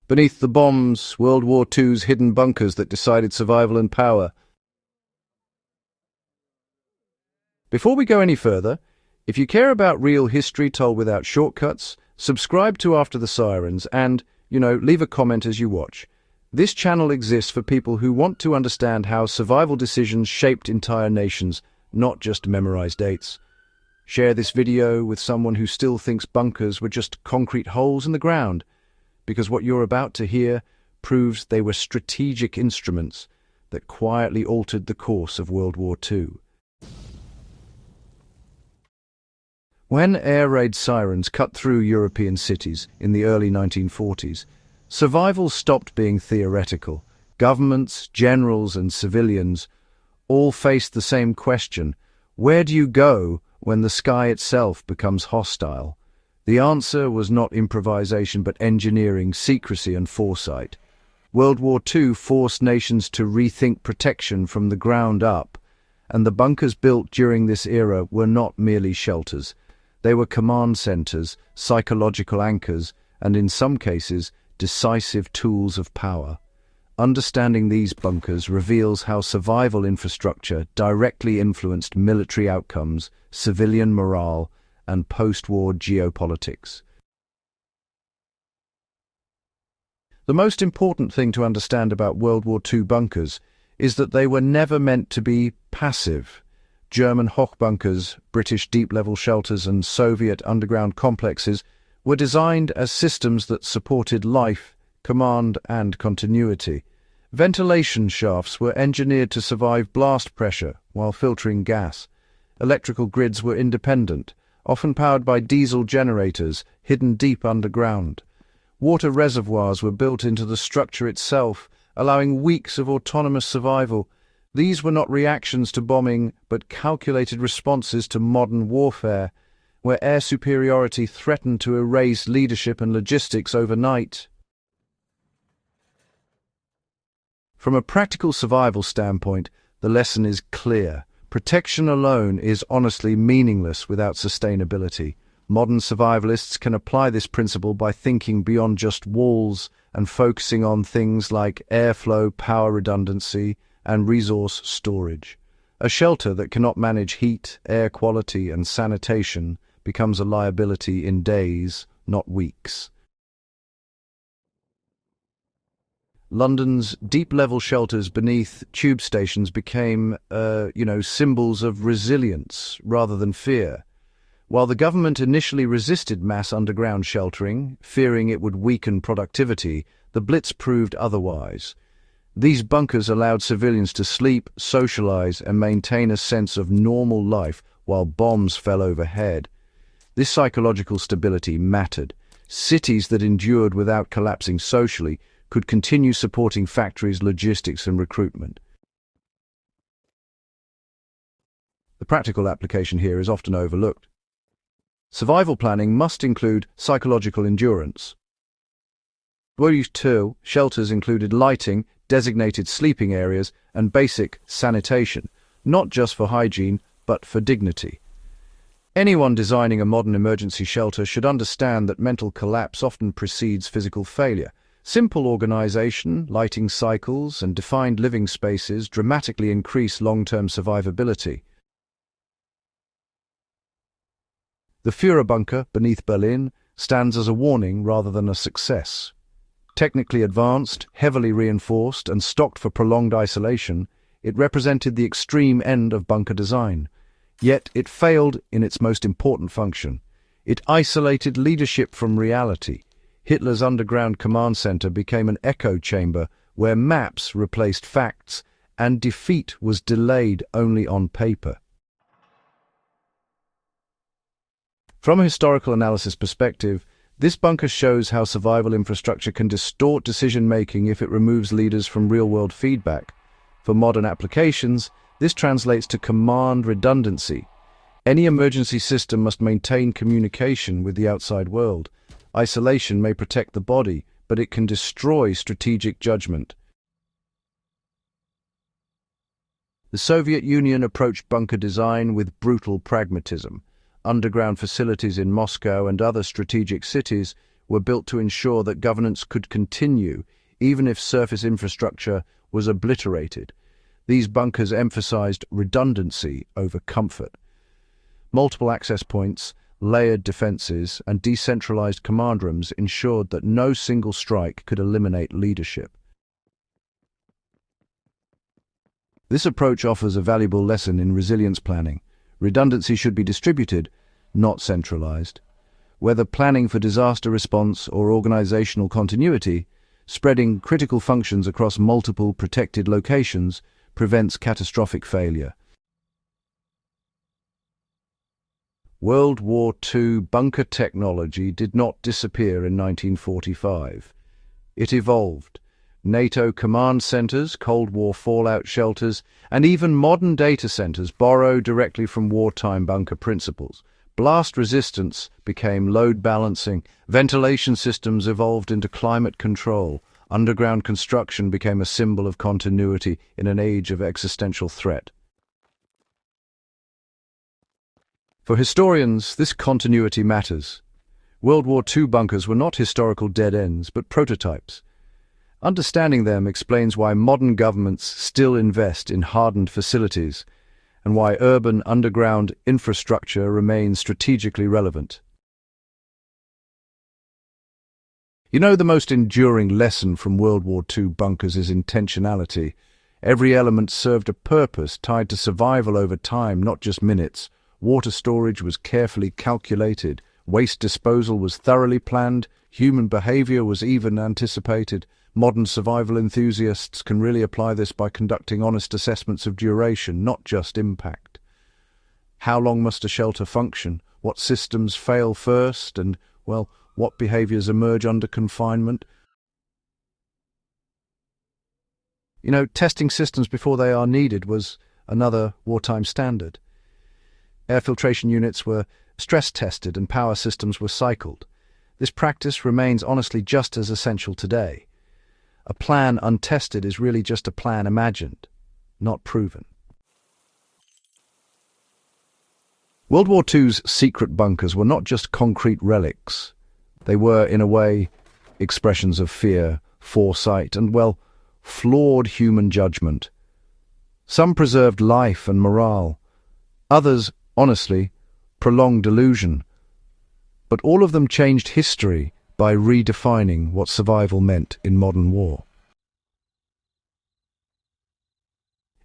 Beneath the bombs, World War II's hidden bunkers that decided survival and power. Before we go any further, if you care about real history told without shortcuts, subscribe to After the Sirens and, leave a comment as you watch. This channel exists for people who want to understand how survival decisions shaped entire nations, not just memorize dates. Share this video with someone who still thinks bunkers were just concrete holes in the ground, because what you're about to hear proves they were strategic instruments that quietly altered the course of World War II. When air raid sirens cut through European cities in the early 1940s, survival stopped being theoretical. Governments, generals, and civilians all faced the same question: where do you go when the sky itself becomes hostile? The answer was not improvisation but engineering, secrecy, and foresight. World War II forced nations to rethink protection from the ground up, and the bunkers built during this era were not merely shelters. They were command centers, psychological anchors, and in some cases, decisive tools of power. Understanding these bunkers reveals how survival infrastructure directly influenced military outcomes, civilian morale, and post-war geopolitics. The most important thing to understand about World War II bunkers is that they were never meant to be passive. German Hochbunkers, British deep-level shelters, and Soviet underground complexes were designed as systems that supported life, command, and continuity. Ventilation shafts were engineered to survive blast pressure while filtering gas. Electrical grids were independent, often powered by diesel generators hidden deep underground. Water reservoirs were built into the structure itself, allowing weeks of autonomous survival. These were not reactions to bombing, but calculated responses to modern warfare, where air superiority threatened to erase leadership and logistics overnight. From a practical survival standpoint, the lesson is clear. Protection alone is honestly meaningless without sustainability. Modern survivalists can apply this principle by thinking beyond just walls and focusing on things like airflow, power redundancy, and resource storage. A shelter that cannot manage heat, air quality, and sanitation becomes a liability in days, not weeks. London's deep-level shelters beneath tube stations became, symbols of resilience rather than fear. While the government initially resisted mass underground sheltering, fearing it would weaken productivity, the Blitz proved otherwise. These bunkers allowed civilians to sleep, socialize, and maintain a sense of normal life while bombs fell overhead. This psychological stability mattered. Cities that endured without collapsing socially could continue supporting factories, logistics, and recruitment. The practical application here is often overlooked. Survival planning must include psychological endurance. World War II shelters included lighting, designated sleeping areas, and basic sanitation, not just for hygiene, but for dignity. Anyone designing a modern emergency shelter should understand that mental collapse often precedes physical failure. Simple organization, lighting cycles, and defined living spaces dramatically increase long-term survivability. The Führerbunker beneath Berlin stands as a warning rather than a success. Technically advanced, heavily reinforced, and stocked for prolonged isolation, it represented the extreme end of bunker design. Yet it failed in its most important function. It isolated leadership from reality. Hitler's underground command center became an echo chamber where maps replaced facts and defeat was delayed only on paper. From a historical analysis perspective, this bunker shows how survival infrastructure can distort decision-making if it removes leaders from real-world feedback. For modern applications, this translates to command redundancy. Any emergency system must maintain communication with the outside world. Isolation may protect the body, but it can destroy strategic judgment. The Soviet Union approached bunker design with brutal pragmatism. Underground facilities in Moscow and other strategic cities were built to ensure that governance could continue, even if surface infrastructure was obliterated. These bunkers emphasized redundancy over comfort. Multiple access points, layered defenses, and decentralized command rooms ensured that no single strike could eliminate leadership. This approach offers a valuable lesson in resilience planning. Redundancy should be distributed, not centralized. Whether planning for disaster response or organizational continuity, spreading critical functions across multiple protected locations prevents catastrophic failure. World War II bunker technology did not disappear in 1945. It evolved. NATO command centers, Cold War fallout shelters, and even modern data centers borrow directly from wartime bunker principles. Blast resistance became load balancing, ventilation systems evolved into climate control, underground construction became a symbol of continuity in an age of existential threat. For historians, this continuity matters. World War II bunkers were not historical dead ends, but prototypes. Understanding them explains why modern governments still invest in hardened facilities and why urban underground infrastructure remains strategically relevant. You know, the most enduring lesson from World War II bunkers is intentionality. Every element served a purpose tied to survival over time, not just minutes. Water storage was carefully calculated, waste disposal was thoroughly planned, human behavior was even anticipated. Modern survival enthusiasts can really apply this by conducting honest assessments of duration, not just impact. How long must a shelter function? What systems fail first? And, well, what behaviors emerge under confinement? You know, testing systems before they are needed was another wartime standard. Air filtration units were stress tested and power systems were cycled. This practice remains honestly just as essential today. A plan untested is really just a plan imagined, not proven. World War II's secret bunkers were not just concrete relics. They were, in a way, expressions of fear, foresight, and, well, flawed human judgment. Some preserved life and morale. Others, honestly, prolonged delusion. But all of them changed history by redefining what survival meant in modern war.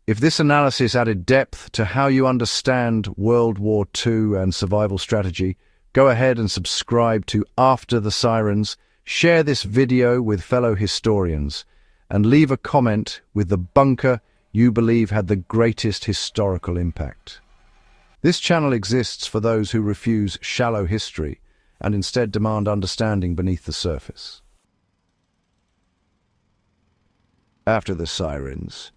If this analysis added depth to how you understand World War II and survival strategy, go ahead and subscribe to After the Sirens, share this video with fellow historians, and leave a comment with the bunker you believe had the greatest historical impact. This channel exists for those who refuse shallow history and instead demand understanding beneath the surface. After the Sirens.